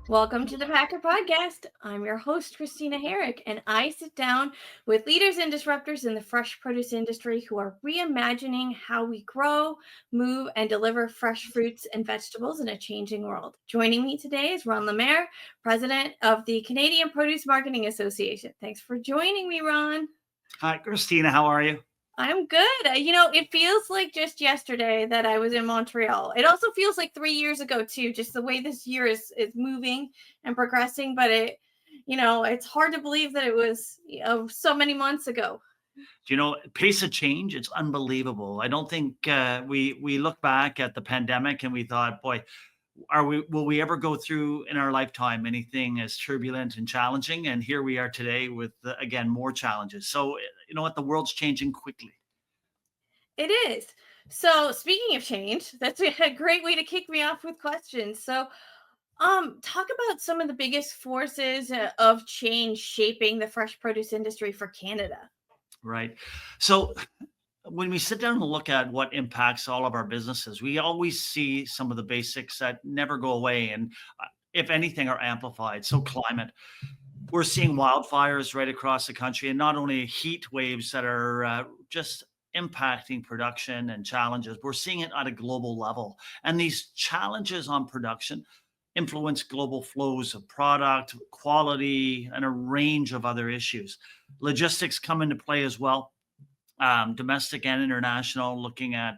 Welcome to the Packer Podcast. I'm your host, Christina Herrick, and I sit down with leaders and disruptors in the fresh produce industry who are reimagining how we grow, move, and deliver fresh fruits and vegetables in a changing world. Joining me today is Ron Lemaire, president of the Canadian Produce Marketing Association. Thanks for joining me, Ron. Hi, Christina. How are you? I'm good. It feels like just yesterday that I was in Montreal. It also feels like 3 years ago too, just the way this year is moving and progressing. But it's hard to believe that it was so many months ago. Pace of change, it's unbelievable. I don't think we look back at the pandemic and we thought, boy, will we ever go through in our lifetime anything as turbulent and challenging? And here we are today with again more challenges. So you know what, the world's changing quickly. It is. So speaking of change, that's a great way to kick me off with questions. So talk about some of the biggest forces of change shaping the fresh produce industry for Canada. Right. So when we sit down and look at what impacts all of our businesses, we always see some of the basics that never go away and if anything are amplified. So climate, we're seeing wildfires right across the country, and not only heat waves that are just impacting production and challenges, we're seeing it at a global level. And these challenges on production influence global flows of product, quality, and a range of other issues. Logistics come into play as well, domestic and international, looking at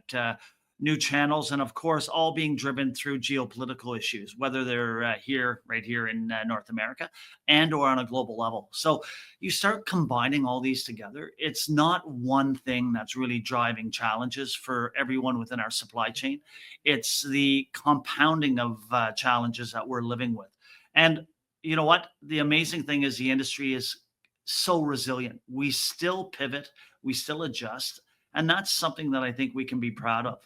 new channels, and of course, all being driven through geopolitical issues, whether they're right here in North America, and or on a global level. So you start combining all these together. It's not one thing that's really driving challenges for everyone within our supply chain. It's the compounding of challenges that we're living with. And you know what? The amazing thing is the industry is so resilient. We still pivot, we still adjust, and that's something that I think we can be proud of.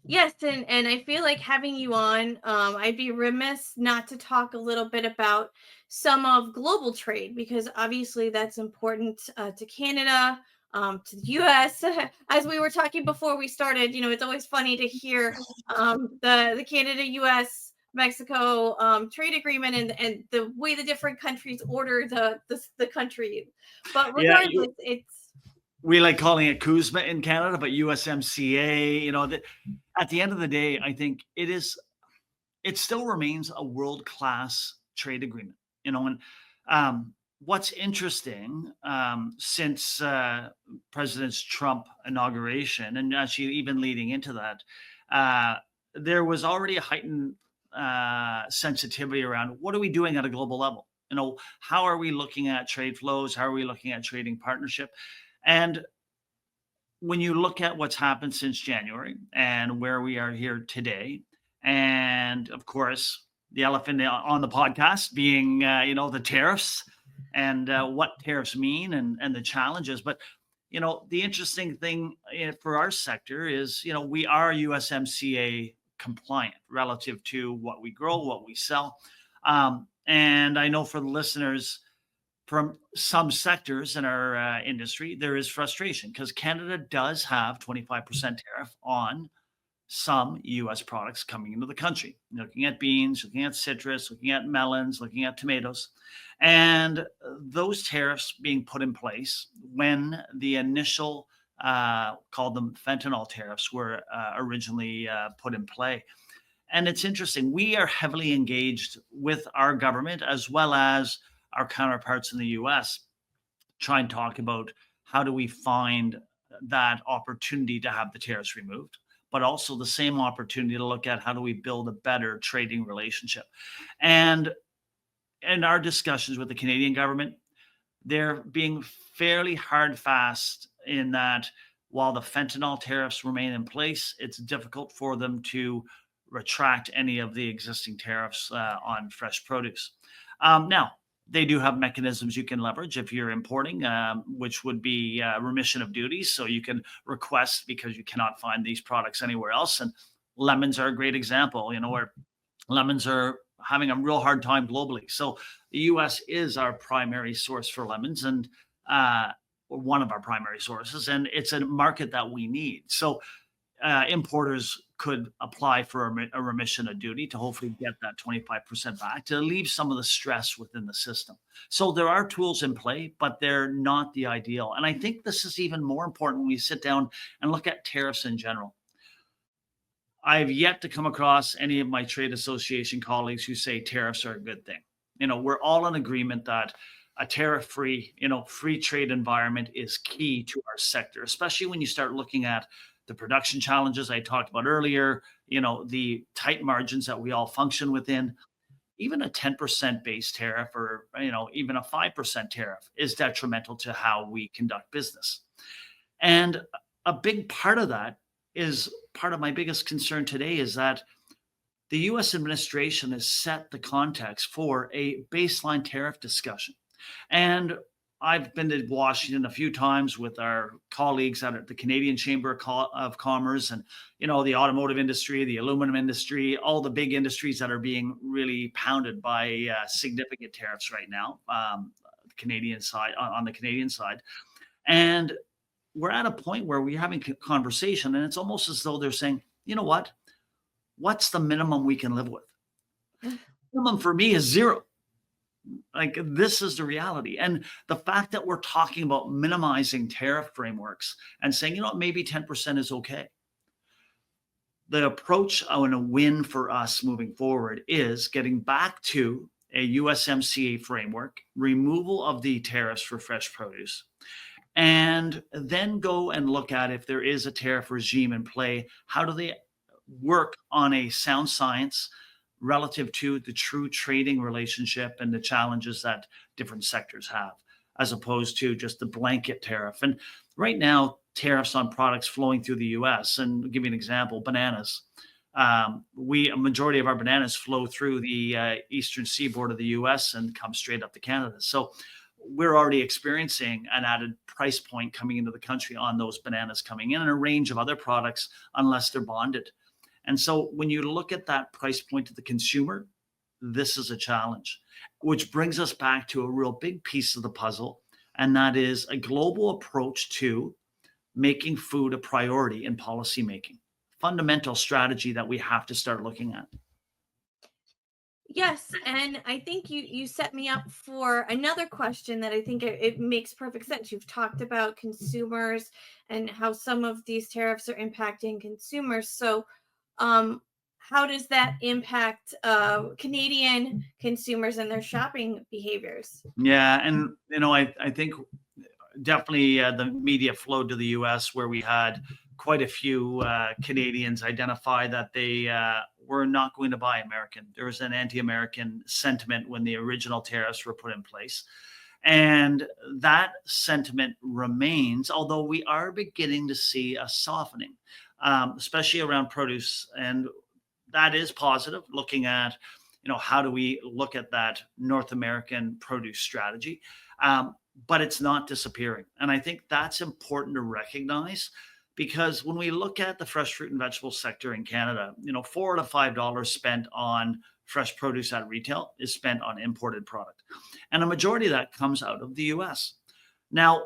Yes, and I feel like having you on, I'd be remiss not to talk a little bit about some of global trade because obviously that's important to Canada, to the U.S. As we were talking before we started, it's always funny to hear the Canada-U.S. Mexico trade agreement and the way the different countries order the country. But Yeah, regardless, it's we like calling it Kuzma in Canada, but USMCA, that at the end of the day, I think it still remains a world-class trade agreement, and what's interesting, since President Trump inauguration, and actually even leading into that, there was already a heightened sensitivity around what are we doing at a global level? How are we looking at trade flows? How are we looking at trading partnership? And when you look at what's happened since January and where we are here today, and of course, the elephant on the podcast being, the tariffs and what tariffs mean and the challenges. But, the interesting thing for our sector is, we are USMCA compliant relative to what we grow, what we sell. And I know for the listeners, from some sectors in our industry, there is frustration because Canada does have 25% tariff on some US products coming into the country. Looking at beans, looking at citrus, looking at melons, looking at tomatoes. And those tariffs being put in place when the initial, called them fentanyl tariffs, were originally put in play. And it's interesting, we are heavily engaged with our government as well as our counterparts in the US, try and talk about how do we find that opportunity to have the tariffs removed, but also the same opportunity to look at how do we build a better trading relationship. And in our discussions with the Canadian government, they're being fairly hard fast in that while the fentanyl tariffs remain in place, it's difficult for them to retract any of the existing tariffs on fresh produce. Now, they do have mechanisms you can leverage if you're importing, which would be remission of duties. So you can request because you cannot find these products anywhere else. And lemons are a great example, where lemons are having a real hard time globally. So the US is our primary source for lemons and one of our primary sources. And it's a market that we need. So importers could apply for a remission of duty to hopefully get that 25% back to relieve some of the stress within the system. So there are tools in play, but they're not the ideal. And I think this is even more important when we sit down and look at tariffs in general. I've yet to come across any of my trade association colleagues who say tariffs are a good thing. We're all in agreement that a tariff-free, free trade environment is key to our sector, especially when you start looking at the production challenges I talked about earlier, the tight margins that we all function within. Even a 10% base tariff or, even a 5% tariff is detrimental to how we conduct business. And a big part of that is part of my biggest concern today is that the US administration has set the context for a baseline tariff discussion. And I've been to Washington a few times with our colleagues out at the Canadian Chamber of Commerce and, the automotive industry, the aluminum industry, all the big industries that are being really pounded by significant tariffs right now, Canadian side on the Canadian side. And we're at a point where we're having conversation and it's almost as though they're saying, you know what? What's the minimum we can live with? Minimum for me is zero. Like this is the reality. And the fact that we're talking about minimizing tariff frameworks and saying, maybe 10% is okay. The approach and a win for us moving forward is getting back to a USMCA framework, removal of the tariffs for fresh produce, and then go and look at if there is a tariff regime in play, how do they work on a sound science relative to the true trading relationship and the challenges that different sectors have, as opposed to just the blanket tariff. And right now, tariffs on products flowing through the US, and I'll give you an example, bananas. A majority of our bananas flow through the eastern seaboard of the US and come straight up to Canada. So we're already experiencing an added price point coming into the country on those bananas coming in and a range of other products unless they're bonded. And so when you look at that price point to the consumer, this is a challenge, which brings us back to a real big piece of the puzzle. And that is a global approach to making food a priority in policymaking. Fundamental strategy that we have to start looking at. Yes, and I think you set me up for another question that I think it makes perfect sense. You've talked about consumers and how some of these tariffs are impacting consumers. So, how does that impact Canadian consumers and their shopping behaviors? Yeah. And, I think definitely the media flowed to the US where we had quite a few Canadians identify that they were not going to buy American. There was an anti American sentiment when the original tariffs were put in place. And that sentiment remains, although we are beginning to see a softening, especially around produce. And that is positive, looking at, how do we look at that North American produce strategy? But it's not disappearing. And I think that's important to recognize because when we look at the fresh fruit and vegetable sector in Canada, $4 to $5 spent on fresh produce at retail is spent on imported product. And a majority of that comes out of the US. Now,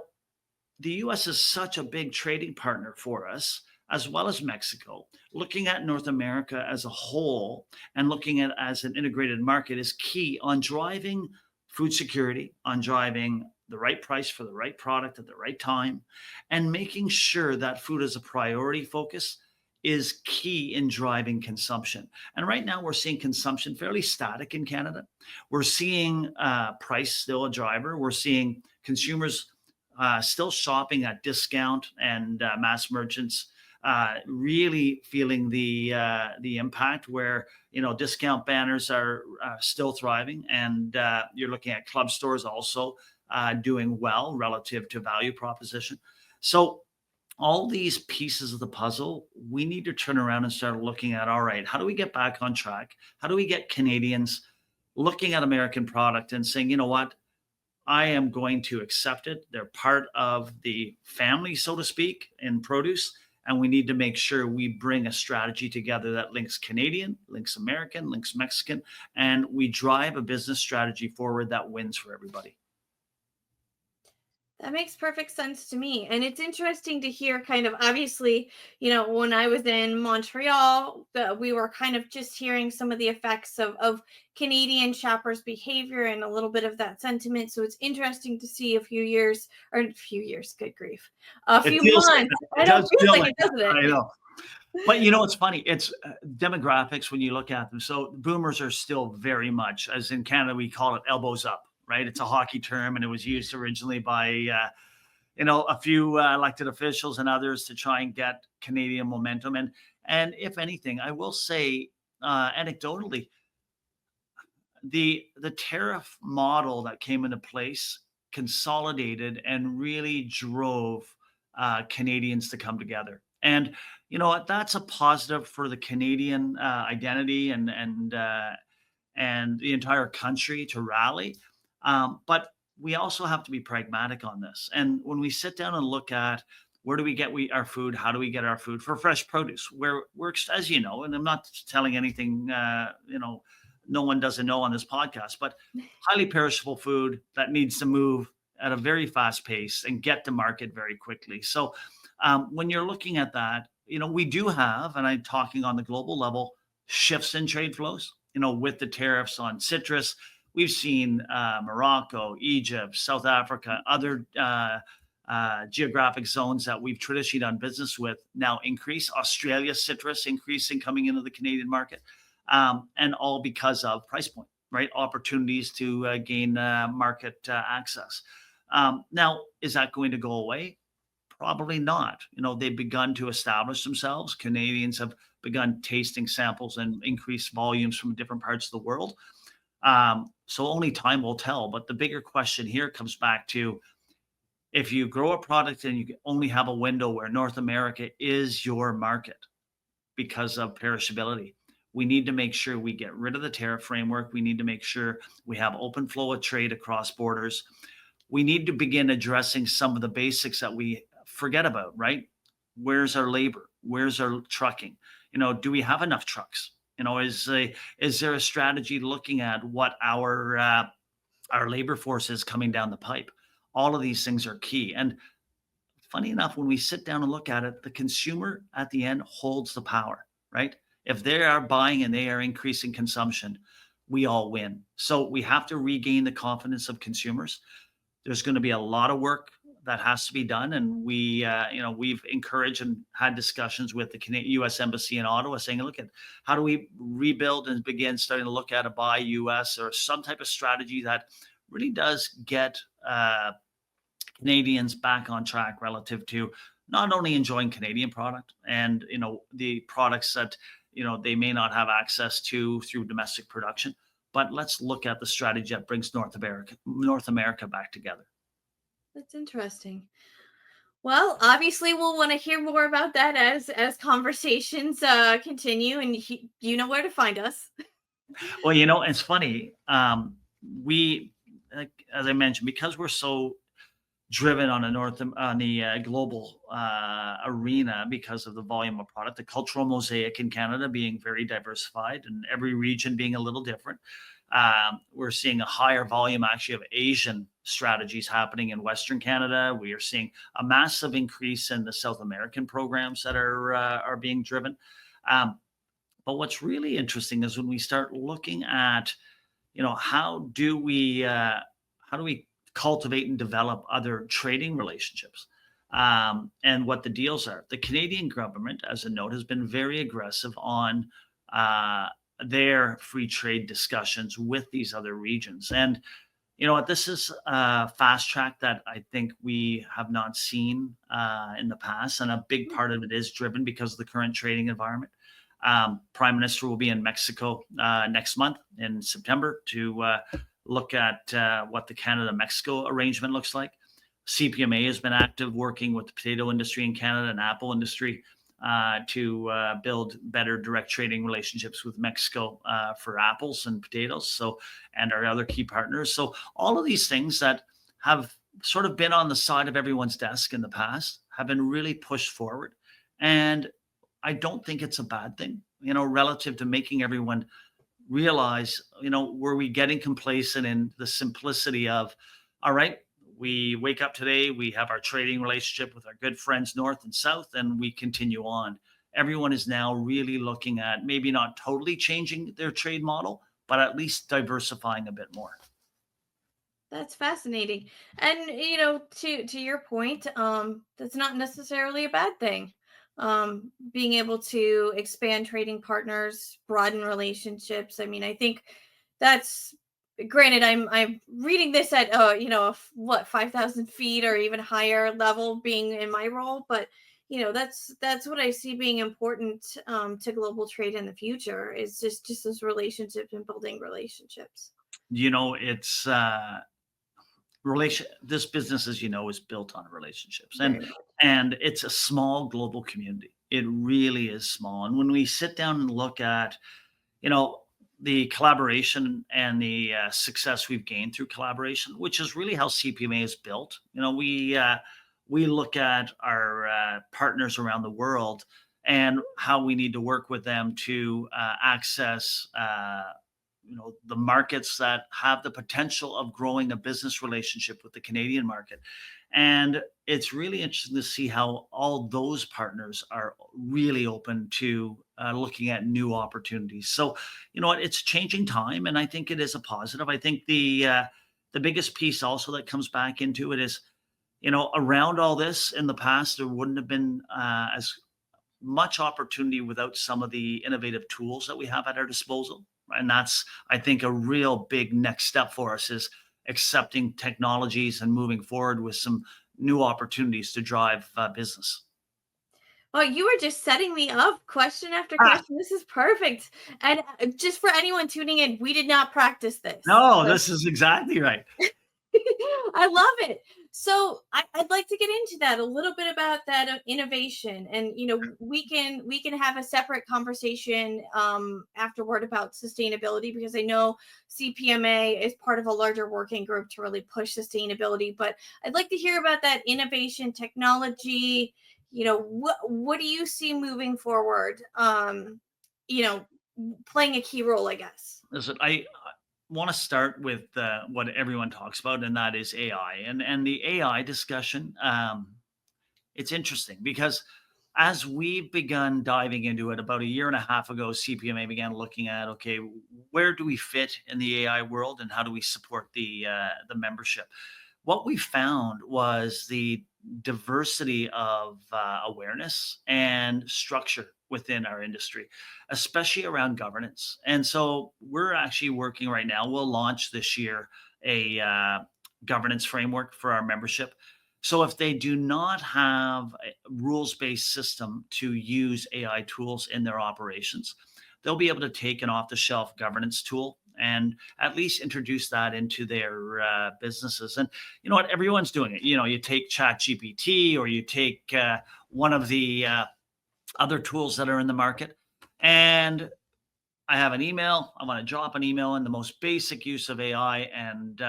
the US is such a big trading partner for us, as well as Mexico. Looking at North America as a whole and looking at it as an integrated market is key on driving food security, on driving the right price for the right product at the right time, and making sure that food as a priority focus is key in driving consumption. And right now, we're seeing consumption fairly static in Canada. We're seeing price still a driver. We're seeing consumers still shopping at discount and mass merchants. Really feeling the impact where discount banners are still thriving, and you're looking at club stores also doing well relative to value proposition. So all these pieces of the puzzle, we need to turn around and start looking at, all right, how do we get back on track? How do we get Canadians looking at American product and saying, you know what, I am going to accept it. They're part of the family, so to speak, in produce. And we need to make sure we bring a strategy together that links Canadian, links American, links Mexican, and we drive a business strategy forward that wins for everybody. That makes perfect sense to me. And it's interesting to hear kind of obviously, when I was in Montreal, we were kind of just hearing some of the effects of Canadian shoppers' behavior and a little bit of that sentiment. So it's interesting to see a few years, or a few years, good grief, a It few feels like months. that. I It know, does it feels feel like like it, that. doesn't I it? know. But you know, it's funny. It's demographics when you look at them. So boomers are still very much, as in Canada, we call it elbows up, right? It's a hockey term, and it was used originally by a few elected officials and others to try and get Canadian momentum. And if anything, I will say anecdotally, the tariff model that came into place consolidated and really drove Canadians to come together. And you know what? That's a positive for the Canadian identity and the entire country to rally. But we also have to be pragmatic on this. And when we sit down and look at where do we get our food, how do we get our food for fresh produce? Where works, as you know, and I'm not telling anything, no one doesn't know on this podcast, but highly perishable food that needs to move at a very fast pace and get to market very quickly. So when you're looking at that, we do have, and I'm talking on the global level, shifts in trade flows. With the tariffs on citrus, we've seen Morocco, Egypt, South Africa, other geographic zones that we've traditionally done business with now increase. Australia citrus increasing coming into the Canadian market, and all because of price point, right? Opportunities to gain market access. Now, is that going to go away? Probably not. They've begun to establish themselves. Canadians have begun tasting samples and increased volumes from different parts of the world. So only time will tell. But the bigger question here comes back to if you grow a product and you only have a window where North America is your market because of perishability, we need to make sure we get rid of the tariff framework. We need to make sure we have open flow of trade across borders. We need to begin addressing some of the basics that we forget about, right? Where's our labor? Where's our trucking? Do we have enough trucks? Is there a strategy looking at what our labor force is coming down the pipe? All of these things are key. And funny enough, when we sit down and look at it, the consumer at the end holds the power, right? If they are buying and they are increasing consumption, we all win. So we have to regain the confidence of consumers. There's going to be a lot of work that has to be done, and we've encouraged and had discussions with the U.S. Embassy in Ottawa, saying, "Look at how do we rebuild and begin starting to look at a buy U.S. or some type of strategy that really does get Canadians back on track relative to not only enjoying Canadian product and the products that they may not have access to through domestic production, but let's look at the strategy that brings North America back together." That's interesting. Well, obviously, we'll want to hear more about that as conversations continue, and you know where to find us. Well, it's funny. We, like, as I mentioned, because we're so driven on the global arena because of the volume of product, the cultural mosaic in Canada being very diversified and every region being a little different. We're seeing a higher volume actually of Asian strategies happening in Western Canada. We are seeing a massive increase in the South American programs that are being driven. Um, but what's really interesting is when we start looking at, how do we cultivate and develop other trading relationships, and what the deals are. The Canadian government, as a note, has been very aggressive on uh, their free trade discussions with these other regions. And what, this is a fast track that I think we have not seen in the past, and a big part of it is driven because of the current trading environment. Prime Minister will be in Mexico next month in September to look at what the Canada-Mexico arrangement looks like. CPMA has been active working with the potato industry in Canada and apple industry to build better direct trading relationships with Mexico for apples and potatoes. So, and our other key partners. So, all of these things that have sort of been on the side of everyone's desk in the past have been really pushed forward. And I don't think it's a bad thing, relative to making everyone realize, were we getting complacent in the simplicity of, all right, we wake up today, we have our trading relationship with our good friends north and south, and we continue on. Everyone is now really looking at maybe not totally changing their trade model, but at least diversifying a bit more. That's fascinating. And to your point, that's not necessarily a bad thing. Being able to expand trading partners, broaden relationships. I mean, I think that's granted. I'm reading this at what 5,000 feet or even higher level, being in my role, but that's what I see being important to global trade in the future is just those relationships and building relationships. It's this business, as you know, is built on relationships, Very much. and it's a small global community. It really is small. And when we sit down and look at, you know, the collaboration and the success we've gained through collaboration, which is really how CPMA is built. We look at our partners around the world and how we need to work with them to access the markets that have the potential of growing a business relationship with the Canadian market. And it's really interesting to see how all those partners are really open to looking at new opportunities. So, you know what, it's changing time, and I think it is a positive. I think the biggest piece also that comes back into it is, around all this in the past, there wouldn't have been as much opportunity without some of the innovative tools that we have at our disposal. And that's, I think, a real big next step for us is accepting technologies and moving forward with some new opportunities to drive business. Oh, you were just setting me up question after Ah, question. This is perfect. And just for anyone tuning in, we did not practice this. no, So this is exactly right. I love it. So I'd like to get into that a little bit about that innovation, and we can have a separate conversation afterward about sustainability because I know CPMA is part of a larger working group to really push sustainability. But I'd like to hear about that innovation technology. What do you see moving forward? You know, playing a key role, I guess. Listen, I want to start with what everyone talks about, and that is AI. And the AI discussion. It's interesting because as we've begun diving into it about a year and a half ago, CPMA began looking at, okay, where do we fit in the AI world, and how do we support the membership? What we found was the diversity of awareness and structure within our industry, especially around governance. And so we're actually working right now. We'll launch this year a governance framework for our membership. So if they do not have a rules-based system to use AI tools in their operations, they'll be able to take an off-the-shelf governance tool and at least introduce that into their businesses. And you know what? Everyone's doing it. You take Chat GPT, or you take one of the other tools that are in the market, and I have an email. I want to drop an email in the most basic use of AI, and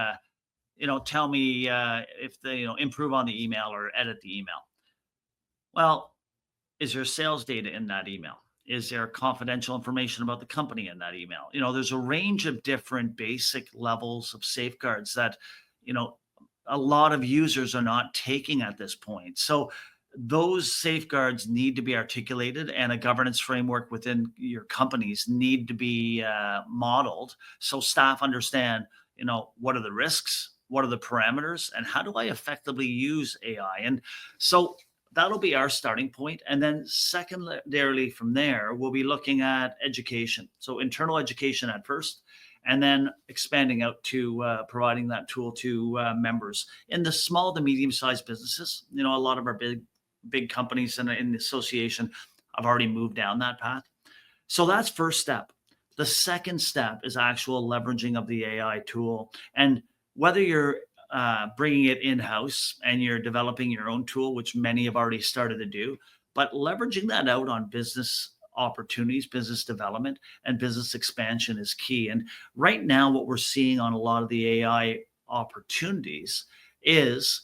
tell me if they improve on the email or edit the email. Well, is there sales data in that email? Is there confidential information about the company in that email? There's a range of different basic levels of safeguards that, you know, a lot of users are not taking at this point. So those safeguards need to be articulated, and a governance framework within your companies need to be modeled so staff understand, what are the risks, what are the parameters, and how do I effectively use AI? And so that'll be our starting point. And then secondarily from there, we'll be looking at education. So internal education at first, and then expanding out to providing that tool to members in the small to medium sized businesses. A lot of our big companies in the association have already moved down that path. So that's first step. The second step is actual leveraging of the AI tool. And whether you're bringing it in house and you're developing your own tool, which many have already started to do, but leveraging that out on business opportunities, business development, and business expansion is key. And right now, what we're seeing on a lot of the AI opportunities is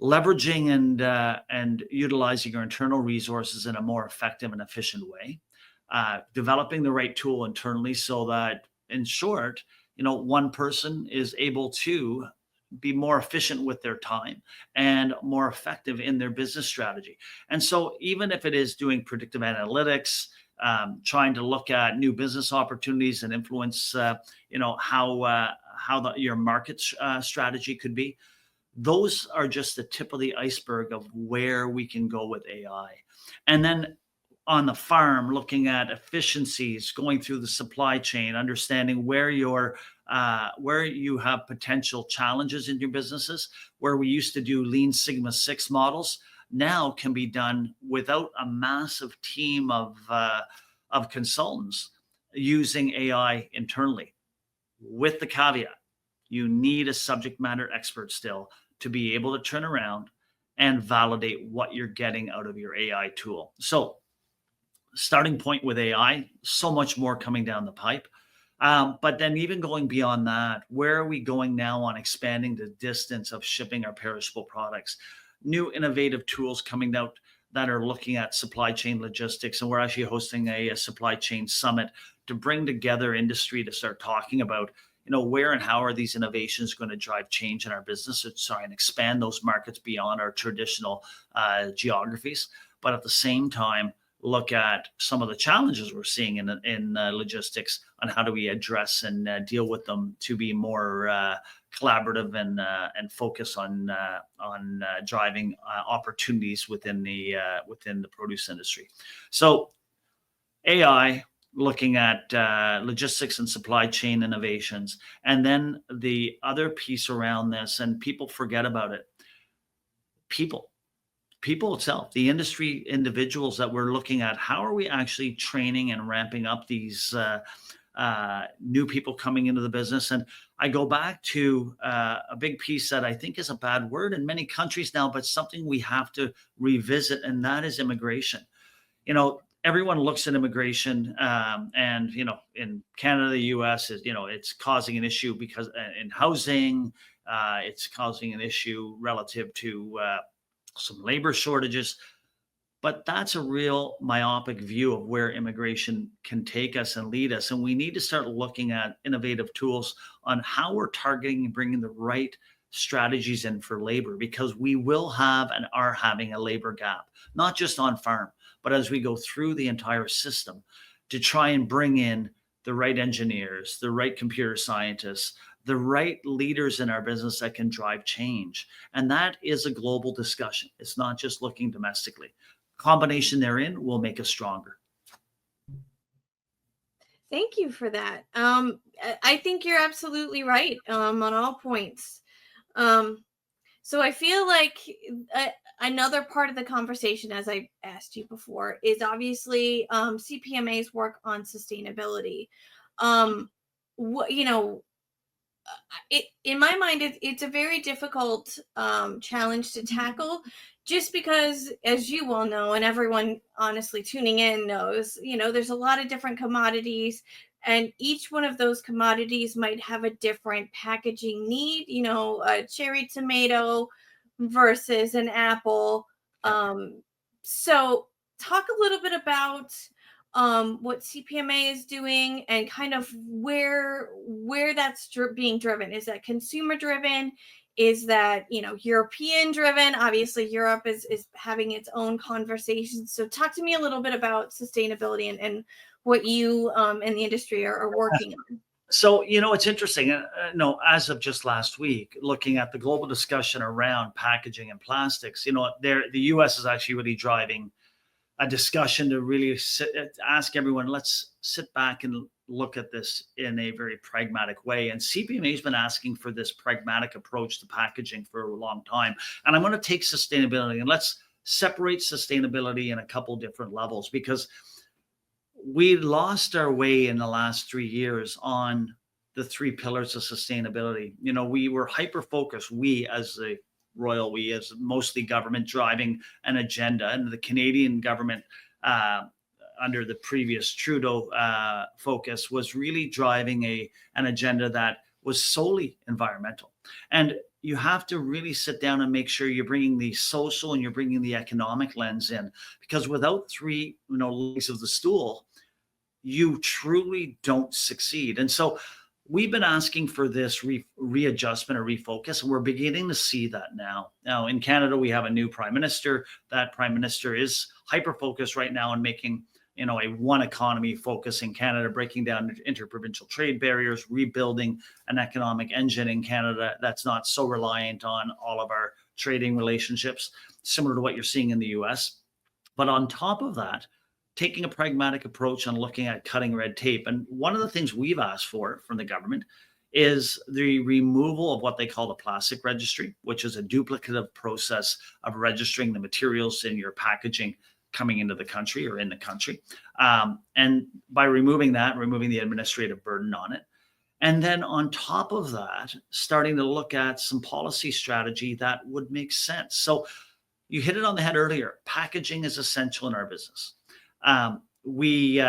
leveraging and utilizing our internal resources in a more effective and efficient way, developing the right tool internally so that, in short, one person is able to be more efficient with their time and more effective in their business strategy. And so, even if it is doing predictive analytics, trying to look at new business opportunities and influence, your market strategy could be, those are just the tip of the iceberg of where we can go with AI. And then on the farm, looking at efficiencies, going through the supply chain, understanding where you have potential challenges in your businesses, where we used to do Lean Sigma Six models, now can be done without a massive team of consultants using AI internally. With the caveat, you need a subject matter expert still to be able to turn around and validate what you're getting out of your AI tool. So, starting point with AI, so much more coming down the pipe. But then, even going beyond that, where are we going now on expanding the distance of shipping our perishable products? New innovative tools coming out that are looking at supply chain logistics. And we're actually hosting a supply chain summit to bring together industry to start talking about, where and how are these innovations going to drive change in our business to try and expand those markets beyond our traditional geographies. But at the same time, look at some of the challenges we're seeing in logistics, on how do we address and deal with them to be more collaborative and focus on driving opportunities within the produce industry. So, AI, looking at logistics and supply chain innovations, and then the other piece around this, and people forget about it, people itself, the industry individuals that we're looking at, how are we actually training and ramping up these new people coming into the business? And I go back to a big piece that I think is a bad word in many countries now, but something we have to revisit, and that is immigration. Everyone looks at immigration, and in Canada, the U.S. is, it's causing an issue because in housing, it's causing an issue relative to some labor shortages. But that's a real myopic view of where immigration can take us and lead us. And we need to start looking at innovative tools on how we're targeting and bringing the right strategies in for labor, because we will have and are having a labor gap, not just on farm, but as we go through the entire system, to try and bring in the right engineers, the right computer scientists, the right leaders in our business that can drive change. And that is a global discussion. It's not just looking domestically. Combination therein will make us stronger. Thank you for that. I think you're absolutely right on all points. So I feel like another part of the conversation, as I asked you before, is obviously CPMA's work on sustainability. What in my mind, it's a very difficult challenge to tackle, just because, as you all know, and everyone honestly tuning in knows, there's a lot of different commodities, and each one of those commodities might have a different packaging need. A cherry tomato versus an apple. So talk a little bit about what CPMA is doing, and kind of where that's being driven. Is that consumer driven? Is that European driven? Obviously, Europe is having its own conversations. So talk to me a little bit about sustainability and what you in the industry are working on. So, it's interesting. As of just last week, looking at the global discussion around packaging and plastics, the U.S. is actually really driving a discussion to really ask everyone, let's sit back and look at this in a very pragmatic way. And CPMA has been asking for this pragmatic approach to packaging for a long time. And I'm going to take sustainability, and let's separate sustainability in a couple different levels, because we lost our way in the last 3 years on the 3 pillars of sustainability. We were hyper focused. We as mostly government, driving an agenda, and the Canadian government under the previous Trudeau focus was really driving an agenda that was solely environmental. And you have to really sit down and make sure you're bringing the social and you're bringing the economic lens in, because without 3 legs of the stool, you truly don't succeed. And so we've been asking for this readjustment or refocus, and we're beginning to see that now. Now, in Canada, we have a new prime minister. That prime minister is hyper focused right now on making a one economy focus in Canada, breaking down interprovincial trade barriers, rebuilding an economic engine in Canada that's not so reliant on all of our trading relationships, similar to what you're seeing in the US. But on top of that, taking a pragmatic approach on looking at cutting red tape. And one of the things we've asked for from the government is the removal of what they call the plastic registry, which is a duplicative process of registering the materials in your packaging coming into the country or in the country. And by removing that, removing the administrative burden on it. And then on top of that, starting to look at some policy strategy that would make sense. So you hit it on the head earlier. Packaging is essential in our business. We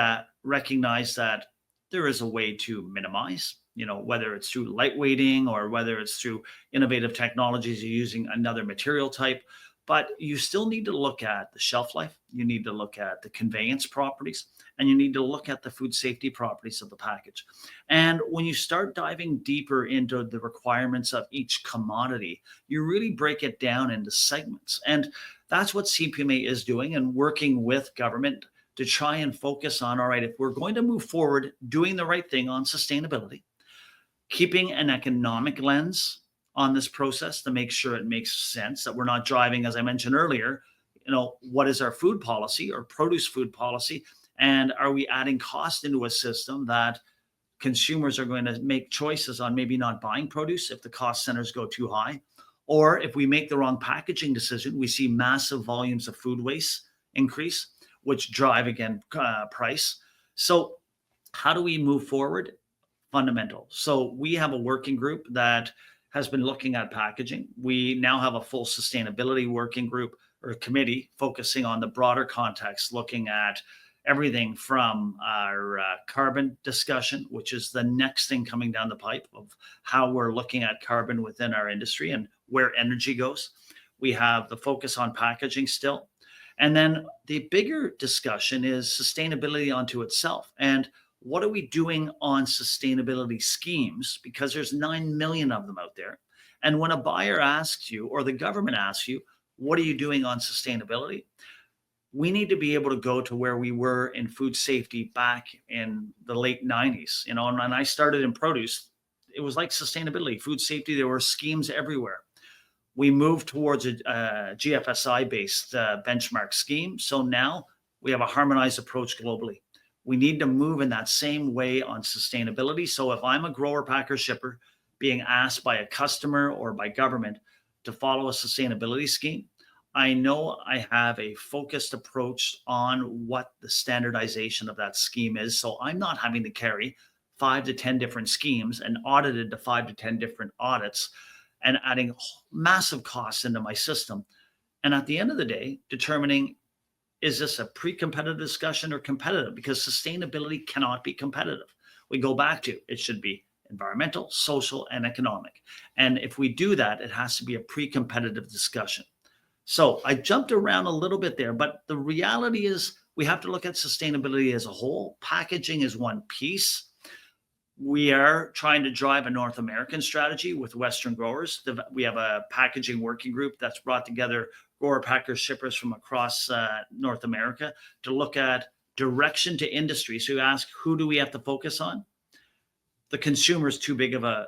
recognize that there is a way to minimize, whether it's through lightweighting or whether it's through innovative technologies or using another material type. But you still need to look at the shelf life. You need to look at the conveyance properties, and you need to look at the food safety properties of the package. And when you start diving deeper into the requirements of each commodity, you really break it down into segments. And that's what CPMA is doing, and working with government to try and focus on, all right, if we're going to move forward doing the right thing on sustainability, keeping an economic lens on this process to make sure it makes sense, that we're not driving, as I mentioned earlier, what is our food policy or produce food policy? And are we adding cost into a system that consumers are going to make choices on maybe not buying produce if the cost centers go too high? Or if we make the wrong packaging decision, we see massive volumes of food waste increase, which drive again price. So how do we move forward? Fundamental. So we have a working group that has been looking at packaging. We now have a full sustainability working group or committee focusing on the broader context, looking at everything from our carbon discussion, which is the next thing coming down the pipe of how we're looking at carbon within our industry and where energy goes. We have the focus on packaging still. And then the bigger discussion is sustainability onto itself. And what are we doing on sustainability schemes? Because there's 9 million of them out there. And when a buyer asks you, or the government asks you, what are you doing on sustainability? We need to be able to go to where we were in food safety back in the late 90s. And when I started in produce, it was like sustainability, food safety. There were schemes everywhere. We moved towards a GFSI based benchmark scheme. So now we have a harmonized approach globally. We need to move in that same way on sustainability. So if I'm a grower, packer, shipper being asked by a customer or by government to follow a sustainability scheme, I know I have a focused approach on what the standardization of that scheme is. So I'm not having to carry 5 to 10 different schemes and audited to 5 to 10 different audits and adding massive costs into my system. And at the end of the day, determining, is this a pre-competitive discussion or competitive? Because sustainability cannot be competitive. We go back to it should be environmental, social, and economic. And if we do that, it has to be a pre-competitive discussion. So I jumped around a little bit there, but the reality is we have to look at sustainability as a whole. Packaging is one piece. We are trying to drive a North American strategy with Western growers. We have a packaging working group that's brought together grower, packers, shippers from across North America to look at direction to industry. So you ask, who do we have to focus on? The consumer is too big of a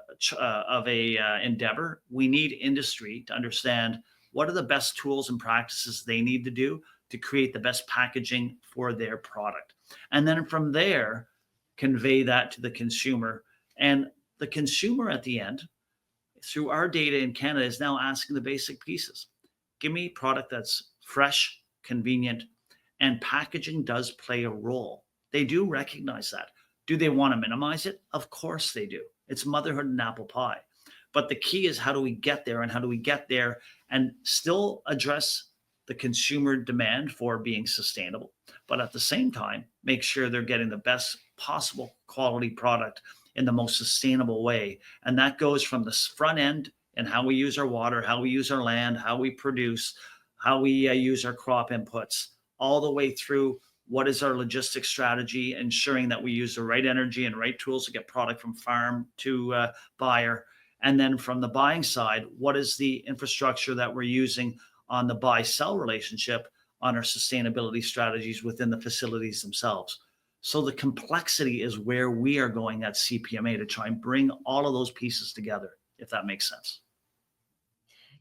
endeavor. We need industry to understand what are the best tools and practices they need to do to create the best packaging for their product. And then from there, convey that to the consumer. And the consumer at the end, through our data in Canada, is now asking the basic pieces. Give me a product that's fresh, convenient, and packaging does play a role. They do recognize that. Do they want to minimize it? Of course they do. It's motherhood and apple pie. But the key is, how do we get there, and how do we get there and still address the consumer demand for being sustainable, but at the same time, make sure they're getting the best possible quality product in the most sustainable way. And that goes from the front end and how we use our water, how we use our land, how we produce, how we use our crop inputs, all the way through What is our logistics strategy, ensuring that we use the right energy and right tools to get product from farm to buyer? And then from the buying side, what is the infrastructure that we're using on the buy sell relationship on our sustainability strategies within the facilities themselves? So the complexity is where we are going at CPMA to try and bring all of those pieces together, if that makes sense.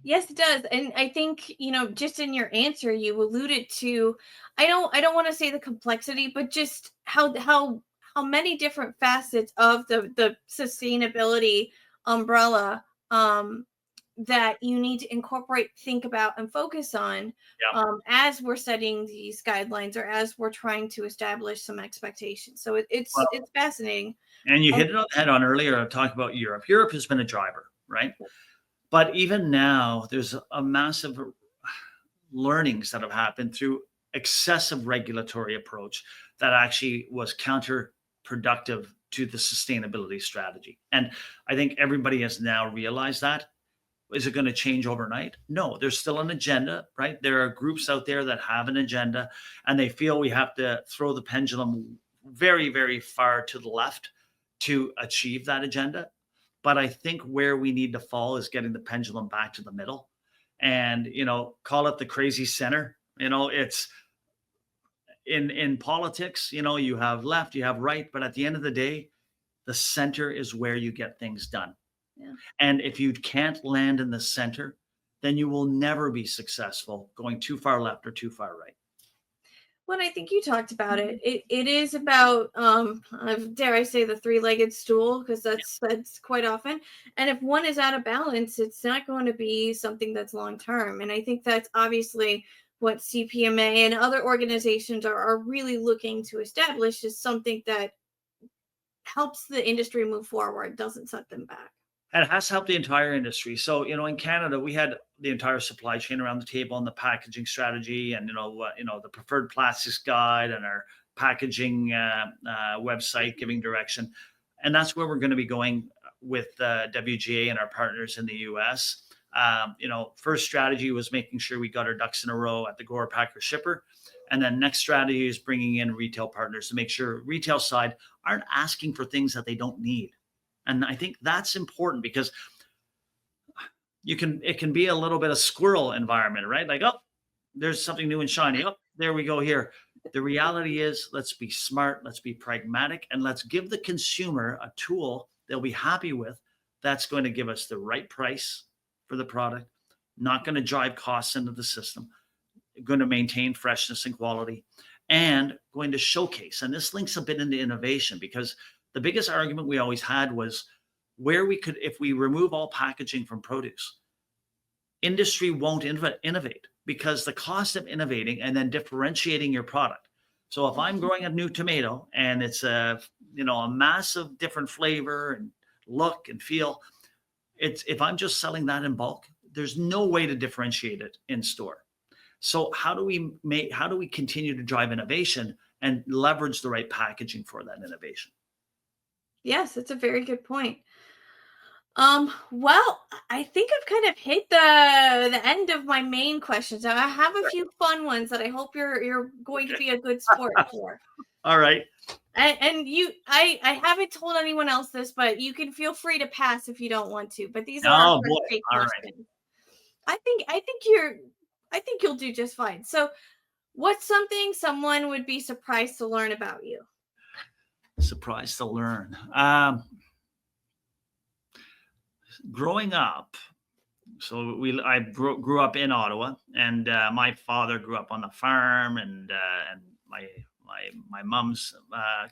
Yes, it does. And I think, just in your answer, you alluded to, I don't want to say the complexity, but just how many different facets of the sustainability umbrella that you need to incorporate, think about, and focus on Yeah. as we're setting these guidelines or as we're trying to establish some expectations. So it's fascinating. And you Um, hit it on the head on earlier, talking about Europe. Europe has been a driver, right? But even now, there's a massive learnings that have happened through excessive regulatory approach that actually was counterproductive to the sustainability strategy. And I think everybody has now realized that. Is it going to change overnight? No, there's still an agenda, right? There are groups out there that have an agenda and they feel we have to throw the pendulum very, very far to the left to achieve that agenda. But I think where we need to fall is getting the pendulum back to the middle and, call it the crazy center. It's in politics, you have left, you have right, but at the end of the day, the center is where you get things done. yeah. And if you can't land in the center, then you will never be successful going too far left or too far right. Well, I think you talked about it. It is about, dare I say, the three-legged stool, because that's quite often. And if one is out of balance, it's not going to be something that's long term. And I think that's obviously what CPMA and other organizations are really looking to establish, is something that helps the industry move forward, doesn't set them back. And it has helped the entire industry. So, in Canada, we had the entire supply chain around the table and the packaging strategy, and the preferred plastics guide and our packaging website giving direction, and that's where we're going to be going with WGA and our partners in the U.S. First strategy was making sure we got our ducks in a row at the grower packer shipper, and then next strategy is bringing in retail partners to make sure retail side aren't asking for things that they don't need. And I think that's important because it can be a little bit of squirrel environment, right? Like, oh, there's something new and shiny. Oh, there we go here. The reality is, let's be smart, let's be pragmatic, and let's give the consumer a tool they'll be happy with that's going to give us the right price for the product, not going to drive costs into the system, going to maintain freshness and quality, and going to showcase. And this links a bit into innovation because the biggest argument we always had was where we could, if we remove all packaging from produce, industry won't innovate because the cost of innovating and then differentiating your product. So if I'm growing a new tomato and it's a massive different flavor and look and feel, if I'm just selling that in bulk, there's no way to differentiate it in store. So how do we continue to drive innovation and leverage the right packaging for that innovation? Yes, that's a very good point. Well, I think I've kind of hit the end of my main questions. Now, I have a few fun ones that I hope you're going to Okay. be a good sport for. All right. And I haven't told anyone else this, but you can feel free to pass if you don't want to. But these are our Oh first boy. take All right. questions. I think you'll do just fine. So, what's something someone would be surprised to learn about you? Surprised to learn. Growing up, so I grew up in Ottawa, and my father grew up on the farm, and my mom's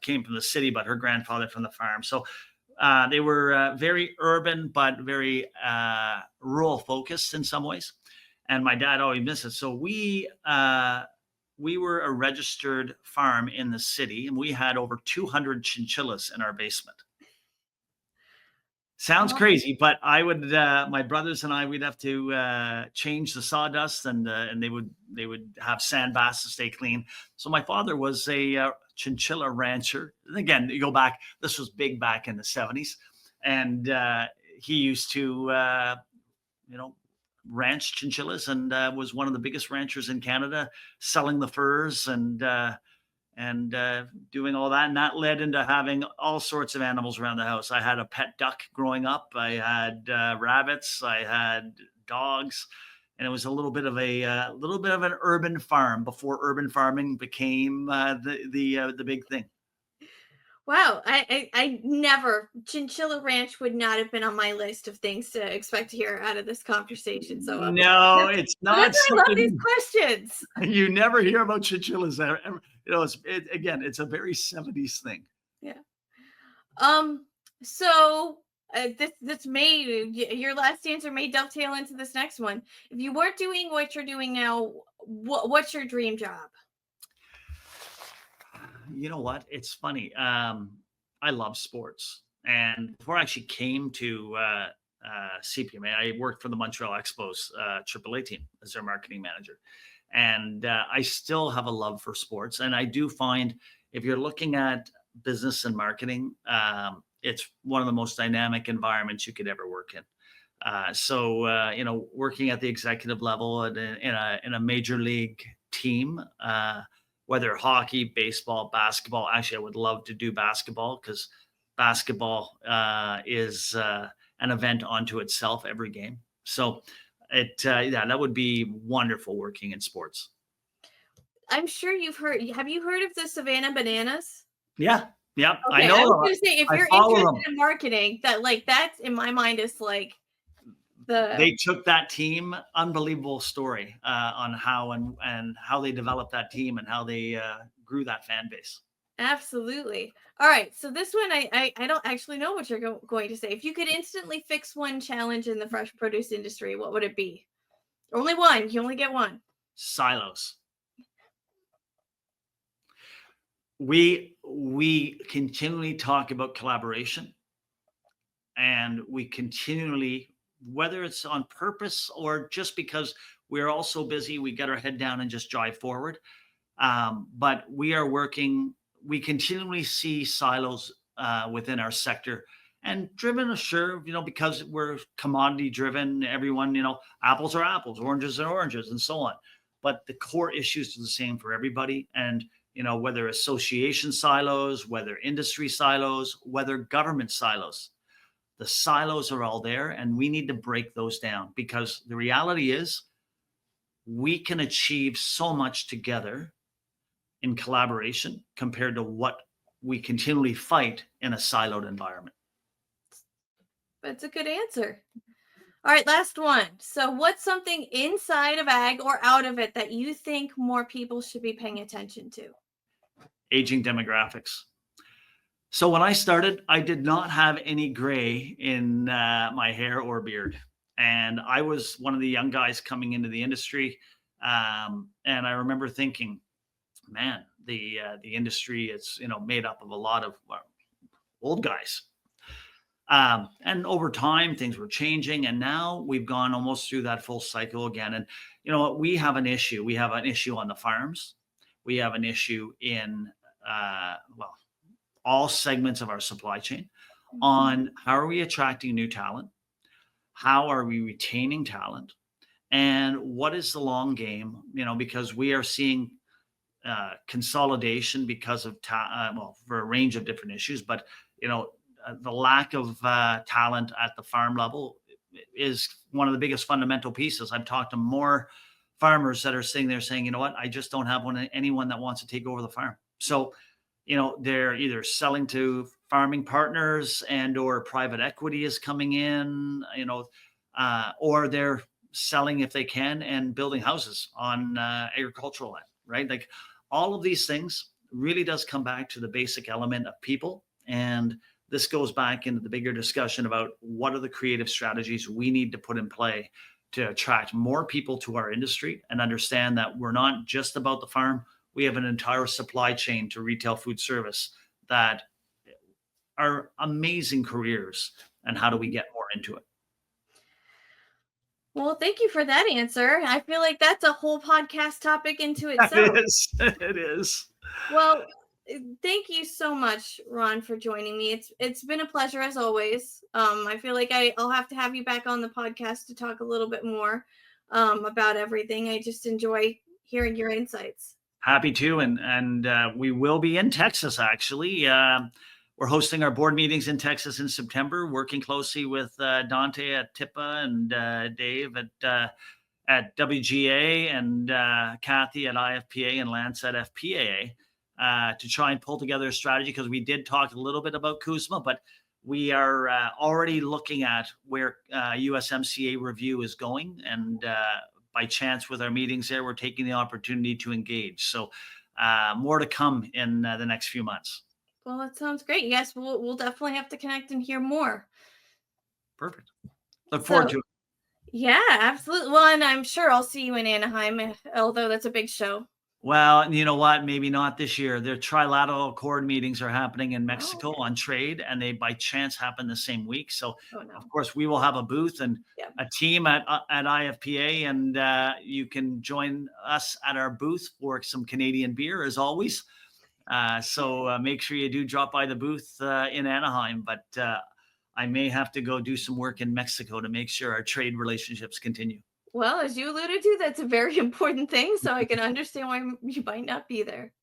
came from the city, but her grandfather from the farm. So they were very urban, but very rural focused in some ways. And my dad always missed it. So we were a registered farm in the city, and we had over 200 chinchillas in our basement. Sounds Oh, crazy, but my brothers and I, we'd have to change the sawdust, and they would have sandbaths to stay clean. So my father was a chinchilla rancher. And again, you go back, this was big back in the 70s, and he used to, you know, ranch chinchillas, and was one of the biggest ranchers in Canada, selling the furs and doing all that. And that led into having all sorts of animals around the house. I had a pet duck growing up. I had rabbits. I had dogs, and it was a little bit of an urban farm before urban farming became the big thing. Wow, I never Chinchilla Ranch would not have been on my list of things to expect to hear out of this conversation. So No, that's it's but that's not why I love these something questions. you never hear about chinchillas. Again, it's a very 70s thing. Yeah. Um. So this your last answer may dovetail into this next one. If you weren't doing what you're doing now, what's your dream job? You know what? It's funny. I love sports, and before I actually came to CPMA, I worked for the Montreal Expos AAA team as their marketing manager, and I still have a love for sports. And I do find if you're looking at business and marketing, it's one of the most dynamic environments you could ever work in. Working at the executive level in a major league team, whether hockey, baseball, basketball. Actually, I would love to do basketball because basketball is an event unto itself every game. So, yeah, that would be wonderful working in sports. I'm sure you've heard. Have you heard of the Savannah Bananas? Yeah, yeah, I Okay, know I was them. gonna say if I you're follow interested them. in marketing, that's in my mind is like the They took that team, unbelievable story on how and how they developed that team and how they grew that fan base. absolutely. All right, so this one I don't actually know what you're going to say. If you could instantly fix one challenge in the fresh produce industry, what would it be? Only one. You only get one. Silos. We continually talk about collaboration, and we continually, whether it's on purpose or just because we're all so busy, we get our head down and just drive forward. But we are working. We continually see silos within our sector, and driven, sure, because we're commodity driven. Everyone, apples are apples, oranges are oranges, and so on. But the core issues are the same for everybody, and whether association silos, whether industry silos, whether government silos, the silos are all there, and we need to break those down because the reality is we can achieve so much together in collaboration compared to what we continually fight in a siloed environment. That's a good answer. All right, last one. So, what's something inside of ag or out of it that you think more people should be paying attention to? Aging demographics. So when I started, I did not have any gray in my hair or beard, and I was one of the young guys coming into the industry. And I remember thinking, man, the industry is made up of a lot of old guys. And over time, things were changing, and now we've gone almost through that full cycle again. And you know what? We have an issue. We have an issue on the farms. We have an issue in well, all segments of our supply chain Mhm. on how are we attracting new talent, how are we retaining talent, and what is the long game. Because we are seeing consolidation because of for a range of different issues, but you know the lack of talent at the farm level is one of the biggest fundamental pieces. I've talked to more farmers that are sitting there saying, you know what, I just don't have anyone that wants to take over the farm. So they're either selling to farming partners and or private equity is coming in, or they're selling if they can and building houses on agricultural land, right? Like all of these things really does come back to the basic element of people. And this goes back into the bigger discussion about what are the creative strategies we need to put in play to attract more people to our industry and understand that we're not just about the farm. We have an entire supply chain to retail food service that are amazing careers. And how do we get more into it? Well, thank you for that answer. I feel like that's a whole podcast topic into It itself. is. It is. Well, thank you so much, Ron, for joining me. It's been a pleasure as always. I feel like I'll have to have you back on the podcast to talk a little bit more about everything. I just enjoy hearing your insights. Happy to, and we will be in Texas actually. We're hosting our board meetings in Texas in September, working closely with Dante at TIPA and Dave at WGA and Kathy at IFPA and Lance at FPAA to try and pull together a strategy because we did talk a little bit about CUSMA, but we are already looking at where USMCA review is going. And by chance, with our meetings there, we're taking the opportunity to engage. So more to come in the next few months. Well, that sounds great. Yes, we'll definitely have to connect and hear more. Perfect. Look forward So to it. yeah, absolutely. Well, and I'm sure I'll see you in Anaheim, although that's a big show. Well, and you know what? Maybe not this year. Their trilateral accord meetings are happening in Oh, Mexico okay. on trade, and they by chance happen the same week. So, Oh of no. course, we will have a booth and Yeah. a team at IFPA, and you can join us at our booth for some Canadian beer, as always. So make sure you do drop by the booth in Anaheim. But I may have to go do some work in Mexico to make sure our trade relationships continue. Well, as you alluded to, that's a very important thing, so I can understand why you might not be there.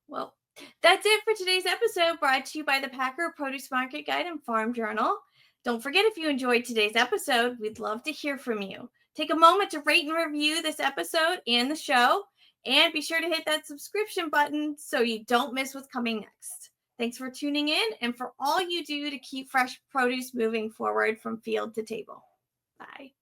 Well, that's it for today's episode, brought to you by the Packer Produce Market Guide and Farm Journal. Don't forget, if you enjoyed today's episode, we'd love to hear from you. Take a moment to rate and review this episode and the show, and be sure to hit that subscription button so you don't miss what's coming next. Thanks for tuning in and for all you do to keep fresh produce moving forward from field to table. Bye.